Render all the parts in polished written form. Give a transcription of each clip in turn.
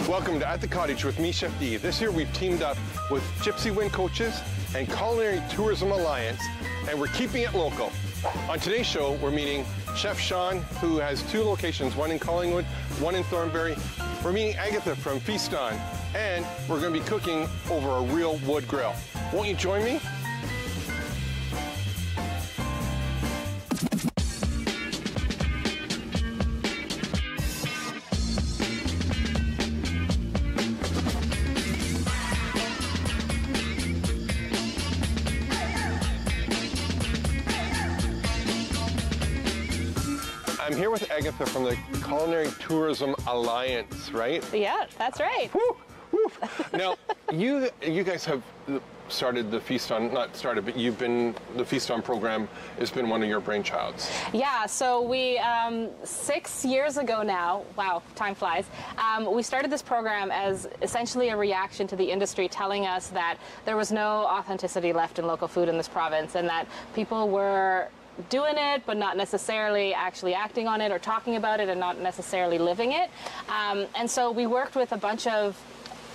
Welcome to At the Cottage with me, Chef D. This year we've teamed up with Gypsy Wind Coaches and Culinary Tourism Alliance, and we're keeping it local. On today's show, we're meeting Chef Sean, who has two locations, one in Collingwood, one in Thornbury. We're meeting Agatha from Feast On, and we're going to be cooking over a real wood grill. Won't you join me? I'm here with Agatha from the Culinary Tourism Alliance, right? Yeah, that's right. Woo, woo. Now, you guys have started the Feast On, not started, but the Feast On program has been one of your brainchilds. Yeah, so we, 6 years ago now, wow, time flies, we started this program as essentially a reaction to the industry telling us that there was no authenticity left in local food in this province, and that people were doing it but not necessarily actually acting on it or talking about it and not necessarily living it. And so we worked with a bunch of,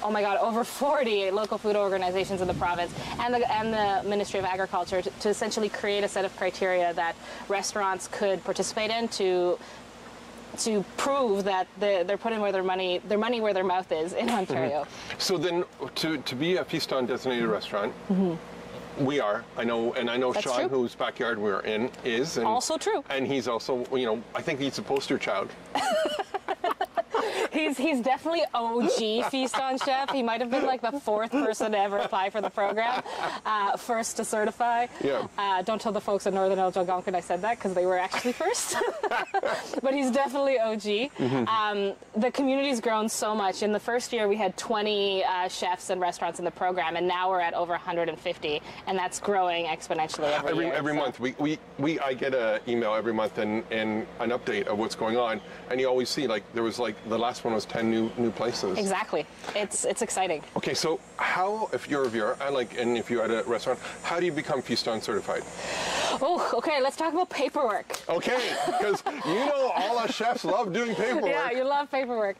oh my God, over 40 local food organizations in the province and the Ministry of Agriculture to essentially create a set of criteria that restaurants could participate in to prove that they're putting their money where their mouth is in Ontario. So then to be a Feast On designated restaurant, we are. I know That's Sean, true. whose backyard we're in, is. And, also true. And he's also, I think he's a poster child. He's definitely OG Feast On chef. He might have been like the fourth person to ever apply for the program, first to certify. Yeah. Don't tell the folks in Northern Algonquin I said that because they were actually first. But he's definitely OG. The community's grown so much. In the first year, we had 20 chefs and restaurants in the program, and now we're at over 150, and that's growing exponentially every year. Every month. I get an email every month and an update of what's going on, and you always see, like, there was like the last one was 10 new places. Exactly. It's exciting. Okay, so how, if you're a viewer, and if you had a restaurant, how do you become Feast On certified? Oh, okay, let's talk about paperwork. Okay, because all us chefs love doing paperwork. Yeah, you love paperwork.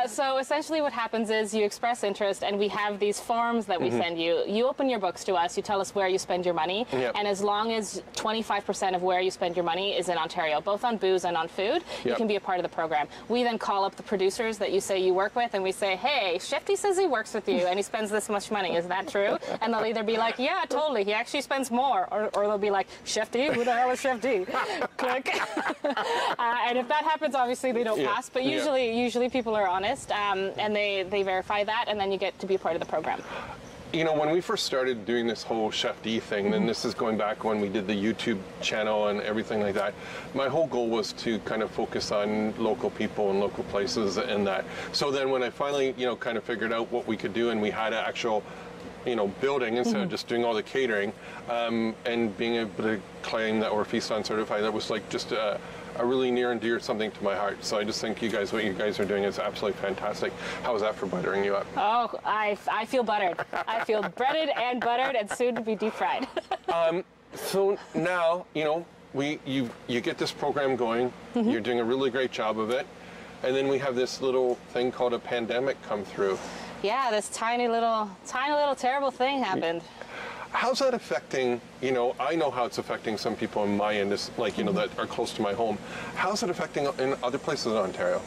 So essentially what happens is you express interest and we have these forms that we send you. You open your books to us, you tell us where you spend your money, and as long as 25% of where you spend your money is in Ontario, both on booze and on food, you can be a part of the program. We then call up the producers that you say you work with and we say, hey, Chef D says he works with you and he spends this much money, is that true? And they'll either be like, yeah, totally, he actually spends more, or they'll be like, Chef D, who the hell is Chef D? Click. And if that happens, obviously they don't pass, but usually people are honest, and they verify that, and then you get to be a part of the program. When we first started doing this whole Chef D thing, and this is going back when we did the YouTube channel and everything like that, my whole goal was to kind of focus on local people and local places and that. So then when I finally, kind of figured out what we could do and we had an actual building instead of just doing all the catering, and being able to claim that we're Feast On certified, that was like just a really near and dear something to my heart. So I just think what you guys are doing is absolutely fantastic. How is that for buttering you up? Oh, I feel buttered. I feel breaded and buttered and soon to be deep fried. So now, you get this program going, you're doing a really great job of it, and then we have this little thing called a pandemic come through. Yeah, this tiny little terrible thing happened. How's that affecting, I know how it's affecting some people in my industry, that are close to my home. How's it affecting in other places in Ontario?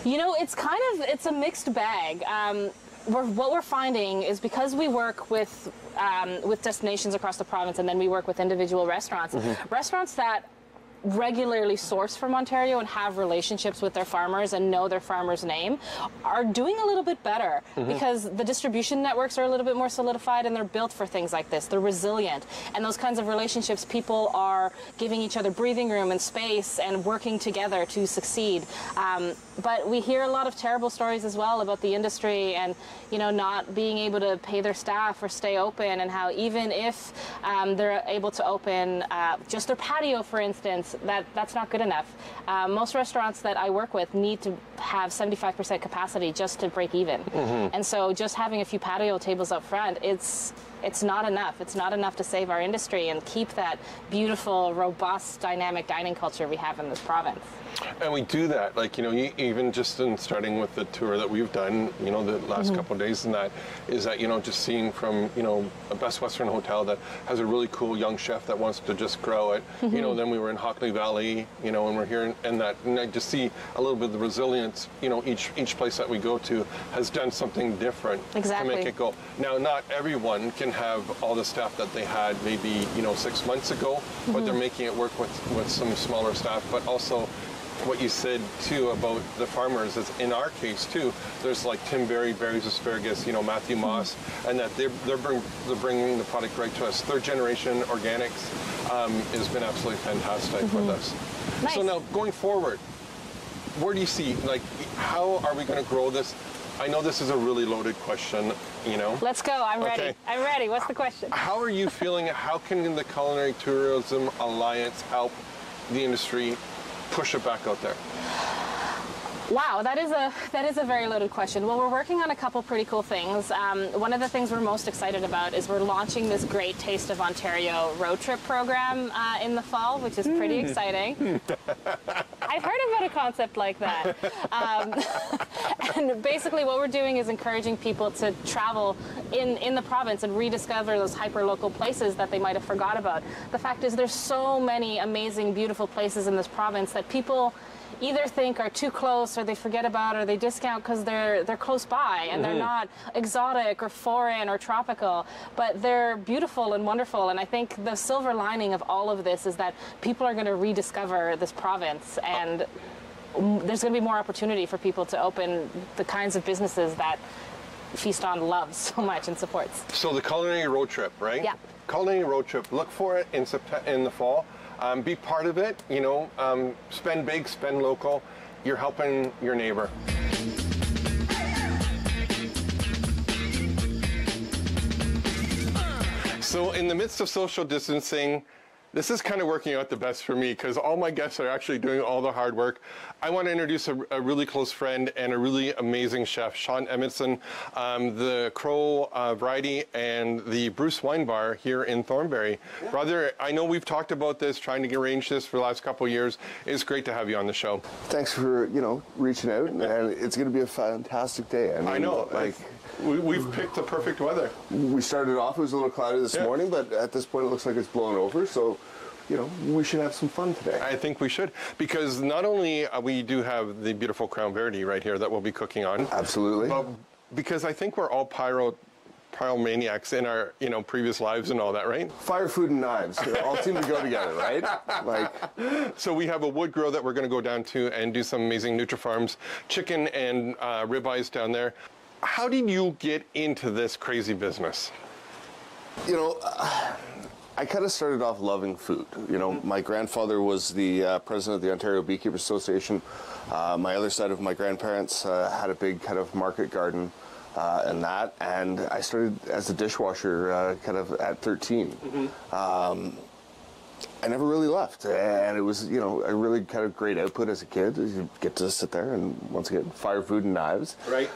It's a mixed bag. What we're finding is because we work with destinations across the province and then we work with individual restaurants, restaurants that regularly source from Ontario and have relationships with their farmers and know their farmer's name are doing a little bit better because the distribution networks are a little bit more solidified and they're built for things like this. They're resilient, and those kinds of relationships, people are giving each other breathing room and space and working together to succeed. But we hear a lot of terrible stories as well about the industry and not being able to pay their staff or stay open, and how even if they're able to open just their patio, for instance, that's not good enough. Most restaurants that I work with need to have 75% capacity just to break even. And so just having a few patio tables up front, it's it's not enough. It's not enough to save our industry and keep that beautiful, robust, dynamic dining culture we have in this province. And we do that, like, even just in starting with the tour that we've done, the last couple of days, and that is that, just seeing from, a Best Western hotel that has a really cool young chef that wants to just grow it. Then we were in Hockley Valley, and we're here, and I just see a little bit of the resilience, each place that we go to has done something different to make it go. Now, not everyone can have all the staff that they had maybe, 6 months ago, but they're making it work with some smaller staff, but also what you said too about the farmers is in our case too. There's like Tim Berry's asparagus, Matthew Moss, and that they're bringing the product right to us. Third generation organics has been absolutely fantastic with us. Nice. So now going forward, where do you see, like, how are we going to grow this? I know this is a really loaded question, Let's go. I'm ready. Okay. I'm ready. What's the question? How are you feeling? How can the Culinary Tourism Alliance help the industry push it back out there? Wow, that is a very loaded question. Well, we're working on a couple pretty cool things. One of the things we're most excited about is we're launching this Great Taste of Ontario road trip program in the fall, which is pretty exciting. I've heard about a concept like that. And basically what we're doing is encouraging people to travel in the province and rediscover those hyper-local places that they might have forgot about. The fact is there's so many amazing, beautiful places in this province that people either think are too close, or they forget about, or they discount because they're close by and they're not exotic or foreign or tropical, but they're beautiful and wonderful. And I think the silver lining of all of this is that people are going to rediscover this province, and there's going to be more opportunity for people to open the kinds of businesses that Feast On loves so much and supports. So the culinary road trip, right? Yeah. Culinary road trip. Look for it in the fall. Be part of it, spend big, spend local. You're helping your neighbor. So in the midst of social distancing, this is kind of working out the best for me because all my guests are actually doing all the hard work. I want to introduce a really close friend and a really amazing chef, Sean Edmondson, the Crow Variety and the Bruce Wine Bar here in Thornbury. Yeah. Brother, I know we've talked about this, trying to arrange this for the last couple of years. It's great to have you on the show. Thanks for, reaching out, and it's going to be a fantastic day. I know. We've picked the perfect weather. We started off, it was a little cloudy this morning, but at this point it looks like it's blowing over, so we should have some fun today. I think we should, because not only we do have the beautiful Crown Verity right here that we'll be cooking on. Absolutely. But because I think we're all pyromaniacs in our previous lives and all that, right? Fire, food, and knives all seem to go together, right? So we have a wood grill that we're going to go down to and do some amazing NutriFarms chicken and ribeyes down there. How did you get into this crazy business? I kind of started off loving food. My grandfather was the president of the Ontario Beekeepers Association. My other side of my grandparents had a big kind of market garden and I started as a dishwasher kind of at 13. I never really left, and it was, a really kind of great output as a kid. You get to sit there and, once again, fire, food, and knives. Right.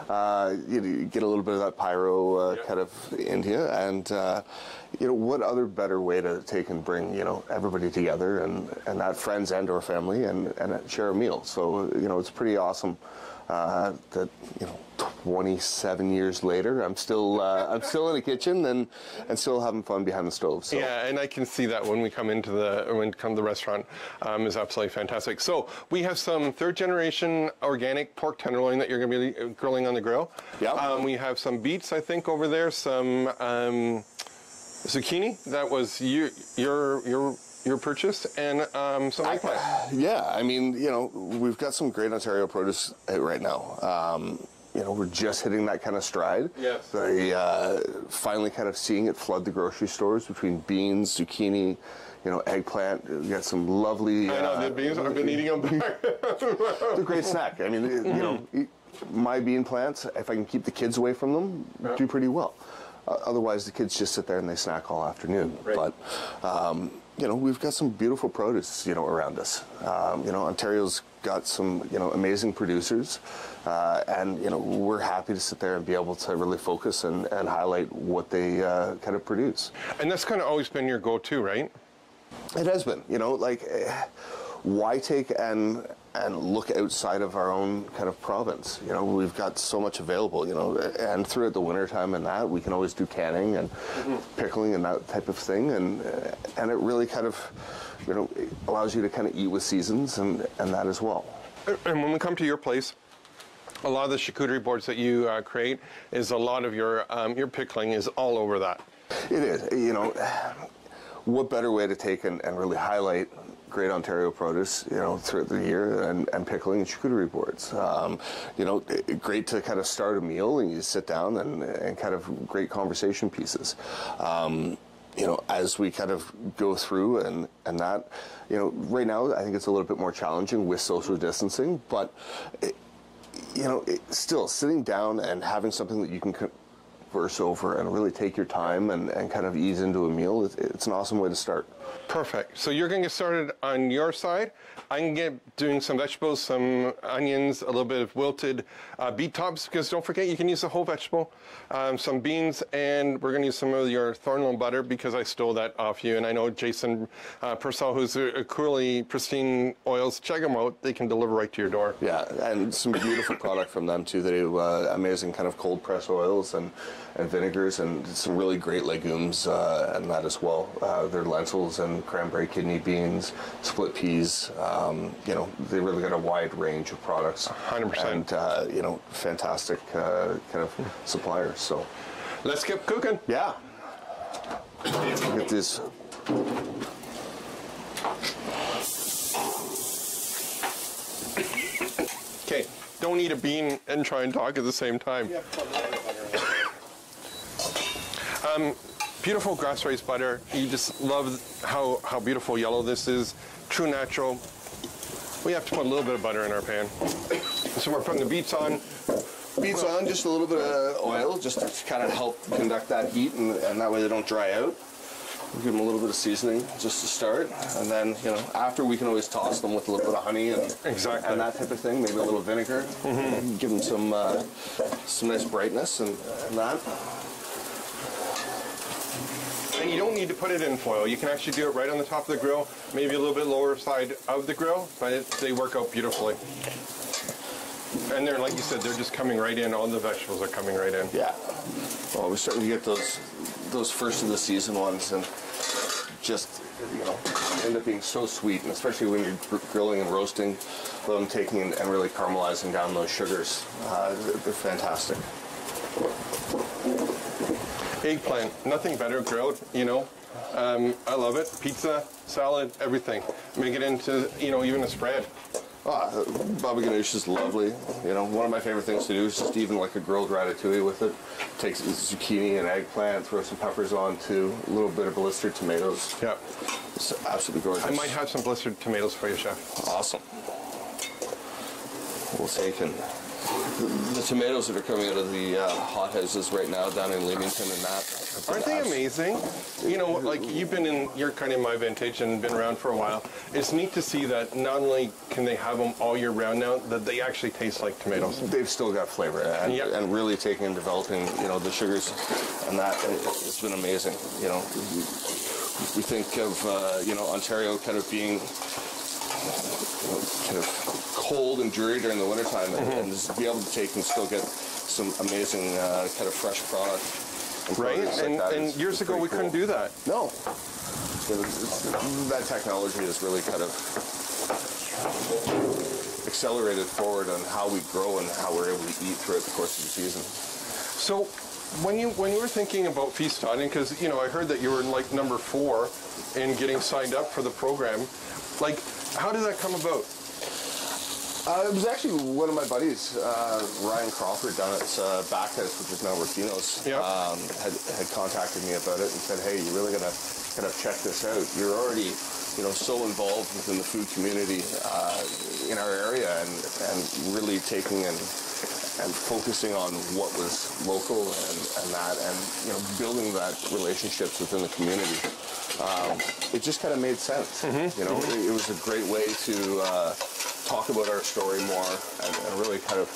You get a little bit of that pyro kind of into you, and, what other better way to take and bring, everybody together, and that friends and or family, and share a meal. So, it's pretty awesome that, 27 years later, I'm still in the kitchen and still having fun behind the stove. So. Yeah, and I can see that when we come into the restaurant, is absolutely fantastic. So we have some third generation organic pork tenderloin that you're going to be grilling on the grill. Yeah. We have some beets, I think, over there. Some zucchini. That was your purchase, and some eggplant. Yeah, I mean, we've got some great Ontario produce out right now. We're just hitting that kind of stride. Yes. Finally kind of seeing it flood the grocery stores between beans, zucchini, eggplant. We got some lovely... I know, the beans, I've been eating them. It's a great snack. I mean, my bean plants, if I can keep the kids away from them, do pretty well. Otherwise, the kids just sit there and they snack all afternoon. Right. But, we've got some beautiful produce, around us. Ontario's got some, amazing producers, and we're happy to sit there and be able to really focus and highlight what they kind of produce. And that's kind of always been your go-to, right? It has been, why take and look outside of our own kind of province? We've got so much available, and throughout the wintertime and that, we can always do canning and pickling and that type of thing, and it really kind of, allows you to kind of eat with seasons and that as well. And when we come to your place, a lot of the charcuterie boards that you create is a lot of your pickling is all over that. It is, what better way to take and really highlight great Ontario produce, throughout the year and pickling and charcuterie boards. Great to kind of start a meal and you sit down and kind of great conversation pieces. As we kind of go through and that, right now I think it's a little bit more challenging with social distancing, but still sitting down and having something that you can converse over and really take your time and kind of ease into a meal, it's an awesome way to start. Perfect. So you're going to get started on your side. I can get doing some vegetables, some onions, a little bit of wilted beet tops, because don't forget you can use the whole vegetable, some beans, and we're going to use some of your Thornlow butter because I stole that off you. And I know Jason Purcell, who's a Cooley Pristine Oils, check them out. They can deliver right to your door. Yeah, and some beautiful product from them too. They do amazing kind of cold press oils and vinegars and some really great legumes and that as well. Their lentils and cranberry kidney beans, split peas. They really got a wide range of products. 100%. And, fantastic kind of suppliers. So let's get cooking. Yeah. Get this. Okay, don't eat a bean and try and talk at the same time. Beautiful grass-raised butter. You just love how beautiful yellow this is. True natural. We have to put a little bit of butter in our pan. So we're putting the beets on. Beets on, just a little bit of oil, just to kind of help conduct that heat, and that way they don't dry out. We'll give them a little bit of seasoning just to start, and then after we can always toss them with a little bit of honey and that type of thing. Maybe a little vinegar. Give them some nice brightness and that. And you don't need to put it in foil. You can actually do it right on the top of the grill, maybe a little bit lower side of the grill, but they work out beautifully. And they're, like you said, they're just coming right in. All the vegetables are coming right in. Yeah. Well, we're starting to get those first of the season ones, and just end up being so sweet, and especially when you're grilling and roasting them, taking and really caramelizing down those sugars. They're fantastic. Eggplant, nothing better grilled, I love it. Pizza, salad, everything. Make it into, even a spread. Baba ganoush is lovely. One of my favorite things to do is just even like a grilled ratatouille with it. Take zucchini and eggplant, throw some peppers on too, a little bit of blistered tomatoes. Yeah. It's absolutely gorgeous. I might have some blistered tomatoes for you, Chef. Awesome. We'll take the tomatoes that are coming out of the hot houses right now down in Leamington and that. Aren't they amazing? Like you're kind of in my vintage and been around for a while. It's neat to see that not only can they have them all year round now, that they actually taste like tomatoes. They've still got flavor, and really taking and developing, the sugars and that. It's been amazing. We think of, Ontario kind of being kind of cold and dreary during the wintertime, and just be able to take and still get some amazing kind of fresh product. Right, and years ago we couldn't do that. No. That technology has really kind of accelerated forward on how we grow and how we're able to eat throughout the course of the season. So when you were thinking about feast starting, because I heard that you were like number 4 in getting signed up for the program, like how did that come about? It was actually one of my buddies, Ryan Crawford, down at Backhouse, which is now Rufino's, had contacted me about it and said, "Hey, you really gotta kind of check this out. You're already, so involved within the food community in our area, and really taking and focusing on what was local and that, and building that relationships within the community. It just kind of made sense. It was a great way to talk about our story more and really kind of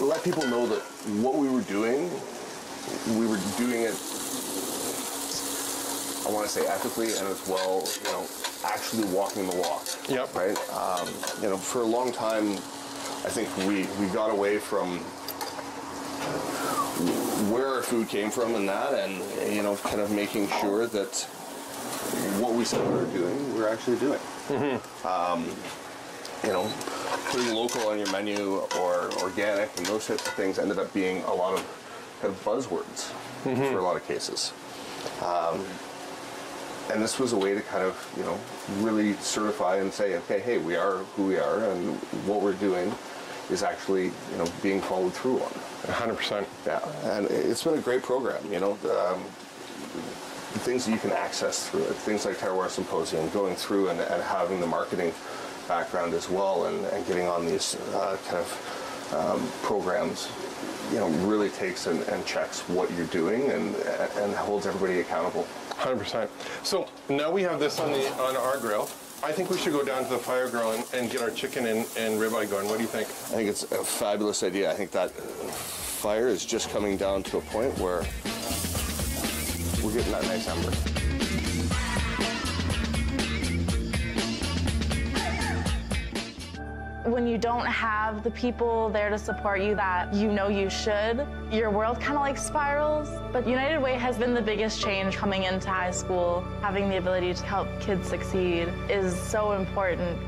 let people know that what we were doing it, I want to say ethically and as well, you know, actually walking the walk. Yep. Right? You know, for a long time, I think we got away from where our food came from and that, and, you know, kind of making sure that what we said we were doing, we're actually doing. You know, putting local on your menu or organic and those types of things ended up being a lot of kind of buzzwords for a lot of cases. And this was a way to kind of, you know, really certify and say, okay, hey, we are who we are, and what we're doing is actually, you know, being followed through on. 100%. Yeah, and it's been a great program, you know. The things that you can access through it, things like Terroir Symposium, going through and having the marketing background as well, and getting on these kind of programs, you know, really takes and checks what you're doing and holds everybody accountable. 100%. So now we have this on our grill. I think we should go down to the fire grill and get our chicken and ribeye going. What do you think? I think it's a fabulous idea. I think that fire is just coming down to a point where we're getting that nice ember. When you don't have the people there to support you that you know you should, your world kind of like spirals. But United Way has been the biggest change coming into high school. Having the ability to help kids succeed is so important.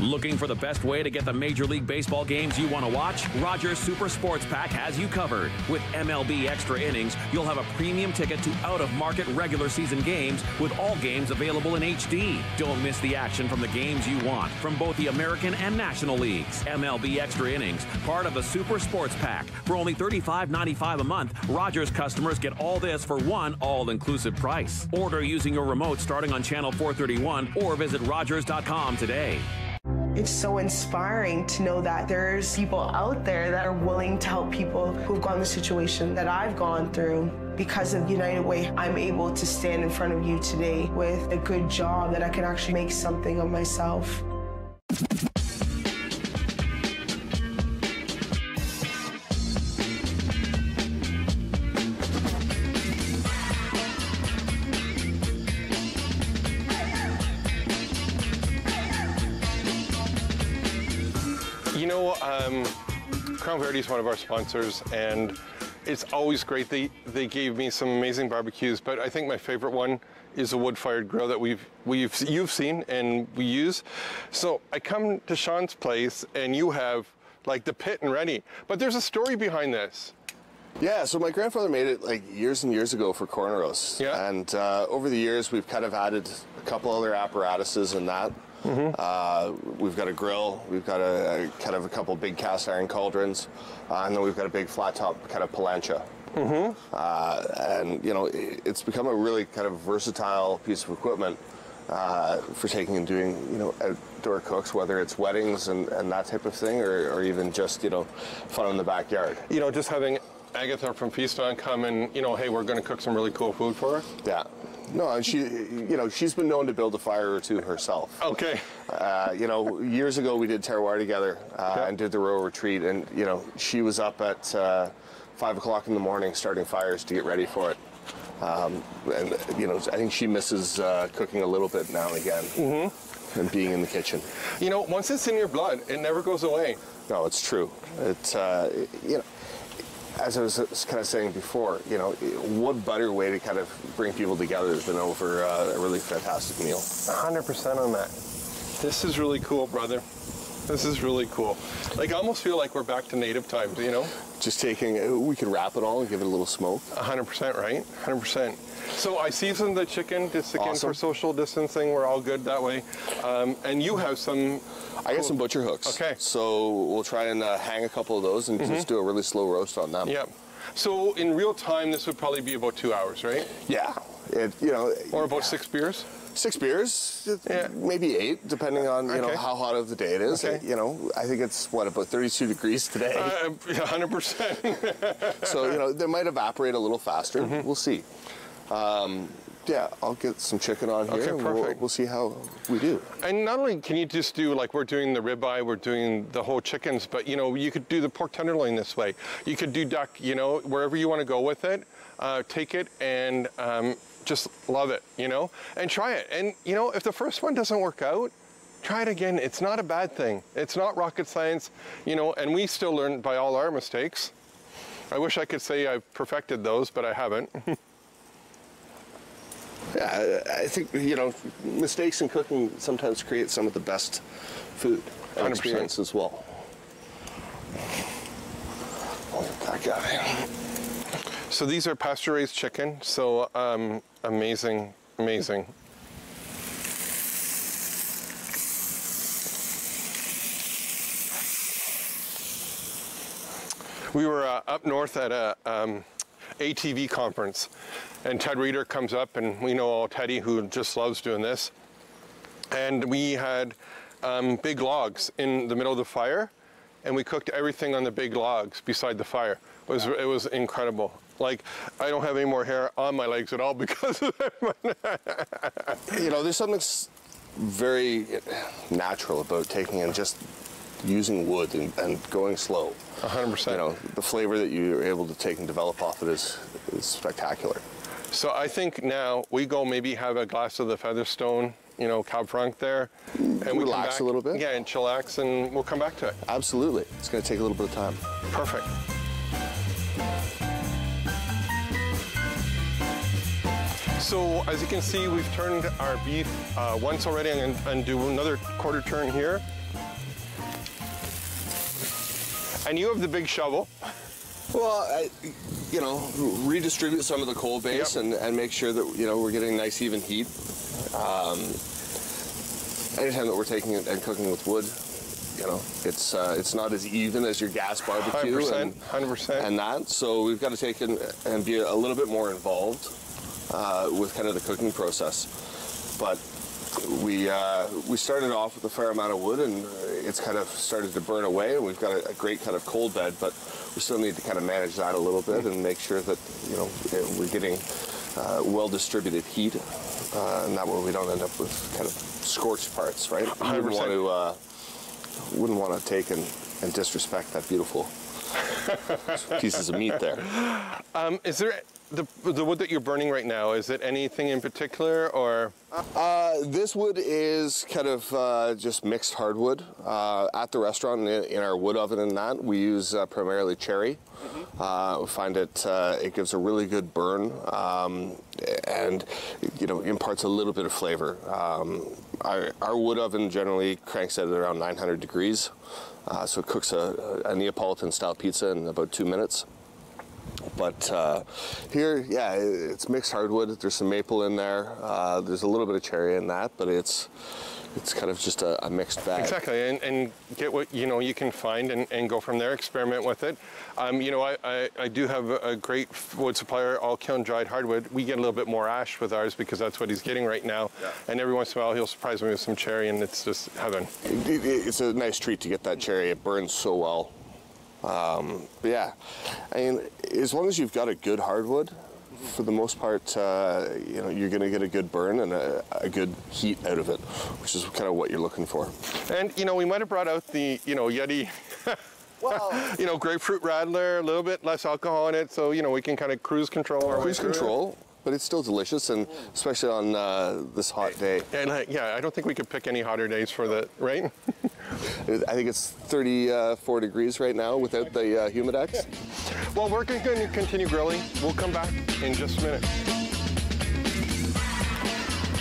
Looking for the best way to get the Major League Baseball games you want to watch? Rogers Super Sports Pack has you covered. With MLB Extra Innings, you'll have a premium ticket to out-of-market regular season games with all games available in HD. Don't miss the action from the games you want from both the American and National Leagues. MLB Extra Innings, part of the Super Sports Pack. For only $35.95 a month, Rogers customers get all this for one all-inclusive price. Order using your remote starting on channel 431 or visit Rogers.com today. It's so inspiring to know that there's people out there that are willing to help people who've gone the situation that I've gone through. Because of United Way, I'm able to stand in front of you today with a good job that I can actually make something of myself. You know, Crown Verde is one of our sponsors, and it's always great. They gave me some amazing barbecues, but I think my favorite one is a wood-fired grill that you've seen and we use. So I come to Sean's place, and you have like the pit and ready, but there's a story behind this. Yeah, so my grandfather made it like years and years ago for corn roasts. Yeah. And over the years, we've kind of added a couple other apparatuses in that. We've got a grill, we've got a kind of a couple big cast iron cauldrons, and then we've got a big flat top kind of plancha. And you know, it's become a really kind of versatile piece of equipment for taking and doing, you know, outdoor cooks, whether it's weddings and that type of thing, or even just, you know, fun in the backyard. You know, just having Agatha from Feast On come and, you know, hey, we're going to cook some really cool food for her. Yeah. No, and she, you know, she's been known to build a fire or two herself. Okay. You know, years ago we did Terroir together and did the Royal Retreat, and, you know, she was up at 5 o'clock in the morning starting fires to get ready for it. And, you know, I think she misses cooking a little bit now and again and being in the kitchen. You know, once it's in your blood, it never goes away. No, it's true. It's, you know, as I was kind of saying before, you know, what better way to kind of bring people together than over a really fantastic meal? 100% on that. This is really cool, brother. This is really cool. Like, I almost feel like we're back to native times, you know? Just taking, we could wrap it all and give it a little smoke. 100%, right? 100%. So I seasoned the chicken just again Awesome. for social distancing. We're all good that way. And you have some... I got some butcher hooks. Okay. So we'll try and hang a couple of those and just do a really slow roast on them. Yeah. So in real time, this would probably be about 2 hours, right? Yeah. You know. Or about 6 beers? 6 beers, Yeah. maybe 8, depending on, you know, Okay. how hot of the day it is. Okay. You know, I think it's, what, about 32 degrees today. 100%. So, you know, they might evaporate a little faster. We'll see. Yeah, I'll get some chicken on here. Okay, and perfect. We'll see how we do. And not only can you just do, like, we're doing the ribeye, we're doing the whole chickens, but, you know, you could do the pork tenderloin this way. You could do duck, you know, wherever you want to go with it. Take it and just love it, you know, and try it. And, you know, if the first one doesn't work out, try it again. It's not a bad thing. It's not rocket science, you know, and we still learn by all our mistakes. I wish I could say I've perfected those, but I haven't. Yeah, I think, you know, mistakes in cooking sometimes create some of the best food and 100%. experience as well. Oh, that guy. So these are pasture-raised chicken, so amazing, amazing. We were up north at a ATV conference, and Ted Reeder comes up, and we know all Teddy, who just loves doing this. And we had big logs in the middle of the fire, and we cooked everything on the big logs beside the fire. It was incredible. Like, I don't have any more hair on my legs at all because of that. You know, there's something very natural about taking and just using wood and going slow. 100%. You know, the flavor that you're able to take and develop off it is spectacular. So I think now we go maybe have a glass of the Featherstone, you know, Cab Franc there. And we Relax come back, a little bit. Yeah, and chillax, and we'll come back to it. Absolutely. It's going to take a little bit of time. Perfect. So as you can see, we've turned our beef once already. I'm going to do another quarter turn here. And you have the big shovel. Well, you know, redistribute some of the coal base. Yep. and make sure that, you know, we're getting nice even heat. Anytime that we're taking it and cooking with wood, you know, it's not as even as your gas barbecue. 100%, 100%. And that, so we've got to take in and be a little bit more involved with kind of the cooking process. But we started off with a fair amount of wood, and it's kind of started to burn away, and we've got a great kind of coal bed, but we still need to kind of manage that a little bit and make sure that, you know, we're getting well-distributed heat, and that way we don't end up with kind of scorched parts, right? 100%. Wouldn't want to take and disrespect that beautiful pieces of meat there. Is there the wood that you're burning right now, is it anything in particular, or? This wood is kind of just mixed hardwood. At the restaurant, in our wood oven and that, we use primarily cherry. We find it gives a really good burn, and, you know, imparts a little bit of flavor. Our wood oven generally cranks at around 900 degrees, so it cooks a Neapolitan-style pizza in about 2 minutes. But here, yeah, it's mixed hardwood. There's some maple in there. There's a little bit of cherry in that, but it's kind of just a mixed bag. Exactly, and get what, you know, you can find and go from there, experiment with it. You know, I do have a great wood supplier, all kiln dried hardwood. We get a little bit more ash with ours because that's what he's getting right now. Yeah. And every once in a while he'll surprise me with some cherry, and it's just heaven. It's a nice treat to get that cherry. It burns so well. But yeah, I mean, as long as you've got a good hardwood, for the most part, you know, you're going to get a good burn and a good heat out of it, which is kind of what you're looking for. And, you know, we might have brought out the, you know, Yeti, well, you know, grapefruit radler, a little bit less alcohol in it, so, you know, we can kind of cruise control our way through it. But it's still delicious, and especially on this hot day. And yeah, I don't think we could pick any hotter days for the, right? I think it's 34 degrees right now without the Humidex. Well, we're going to continue grilling. We'll come back in just a minute.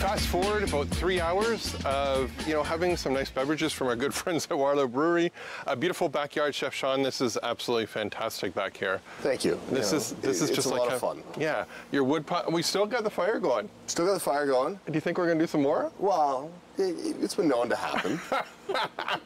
Fast forward about 3 hours of, you know, having some nice beverages from our good friends at Warlow Brewery. A beautiful backyard, Chef Sean. This is absolutely fantastic back here. Thank you. This is just like a lot of fun. Yeah, your wood pot. We still got the fire going. Still got the fire going. Do you think we're gonna do some more? Well, it's been known to happen.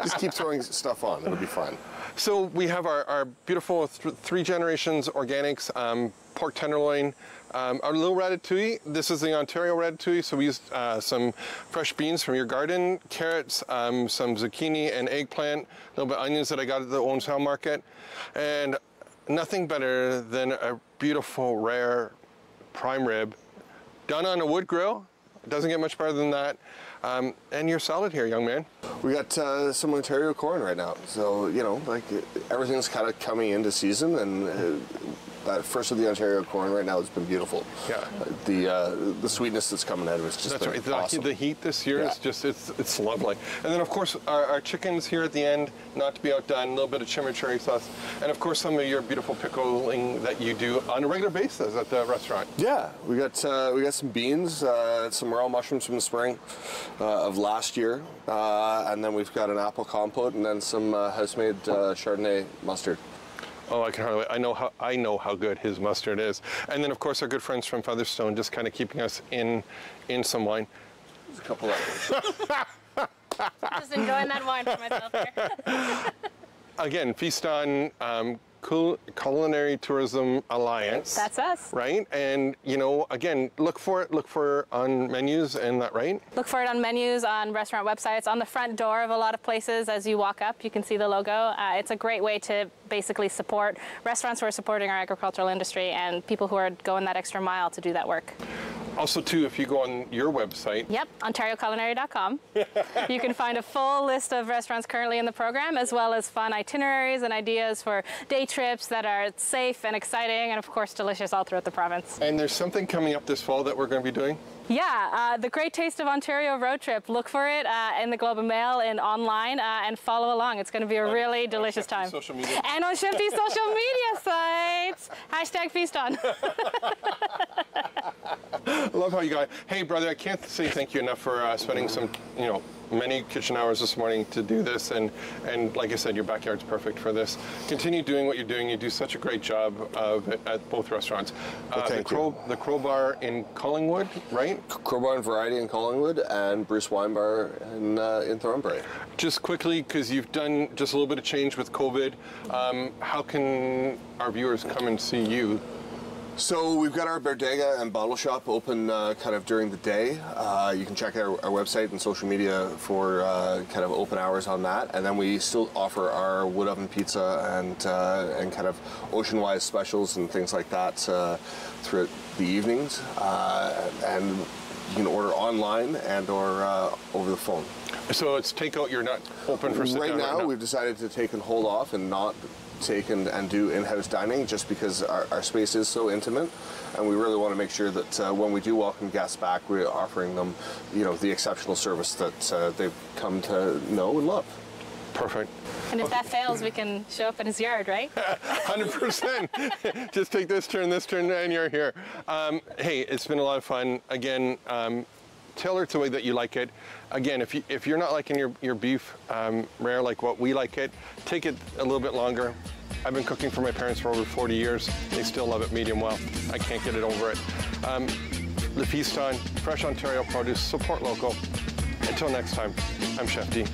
Just keep throwing stuff on. It'll be fine. So we have our beautiful 3 generations organics pork tenderloin. Our little ratatouille, this is the Ontario ratatouille, so we used some fresh beans from your garden, carrots, some zucchini and eggplant, a little bit of onions that I got at the Owensville market, and nothing better than a beautiful, rare prime rib Done on a wood grill. It doesn't get much better than that. And your salad here, young man. We got some Ontario corn right now. So, you know, like everything's kind of coming into season, and that first of the Ontario corn right now has been beautiful. Yeah. The sweetness that's coming out of it's just been awesome. The heat this year is just, it's lovely. And then of course our chickens here at the end, not to be outdone, a little bit of chimichurri sauce, and of course some of your beautiful pickling that you do on a regular basis at the restaurant. Yeah, we got some beans, some raw mushrooms from the spring of last year, and then we've got an apple compote, and then some house-made Chardonnay mustard. Oh, I can hardly. I know how good his mustard is. And then, of course, our good friends from Featherstone, just kind of keeping us in some wine. There's a couple others. Just enjoying that wine for myself here. Again, feast on Culinary Tourism Alliance. That's us. Right? And, you know, again, look for it on menus, and that right? Look for it on menus, on restaurant websites, on the front door of a lot of places. As you walk up, you can see the logo. It's a great way to basically support restaurants who are supporting our agricultural industry and people who are going that extra mile to do that work. Also, too, if you go on your website. Yep, OntarioCulinary.com. You can find a full list of restaurants currently in the program, as well as fun itineraries and ideas for day trips that are safe and exciting and, of course, delicious all throughout the province. And there's something coming up this fall that we're going to be doing? Yeah, the Great Taste of Ontario road trip. Look for it in the Globe and Mail and online and follow along. It's going to be a really delicious time. Social media. And on Shifty's social media sites. #FeastOn. Love how you got it. Hey, brother, I can't say thank you enough for spending some, many kitchen hours this morning to do this. And like I said, your backyard's perfect for this. Continue doing what you're doing. You do such a great job of it at both restaurants. Thank you. The Crowbar in Collingwood, right? Crowbar and Variety in Collingwood, and Bruce Wine Bar in Thornbury. Just quickly, because you've done just a little bit of change with COVID, how can our viewers come and see you? So we've got our bodega and bottle shop open kind of during the day. You can check out our website and social media for kind of open hours on that. And then we still offer our wood oven pizza and kind of ocean-wise specials and things like that throughout the evenings. And you can order online and or over the phone. So it's takeout, you're not open for sit-down right now? We've decided to take and hold off and not take and do in-house dining, just because our space is so intimate, and we really want to make sure that when we do welcome guests back, we're offering them, the exceptional service that they've come to know and love. Perfect. And if that fails, we can show up in his yard, right? 100%. Just take this turn, and you're here. Hey, it's been a lot of fun. Again, tailor it the way that you like it. Again, if you're not liking your beef rare like what we like it, take it a little bit longer. I've been cooking for my parents for over 40 years. They still love it medium well. I can't get it over it. Le Feast on, fresh Ontario produce, support local. Until next time, I'm Chef D.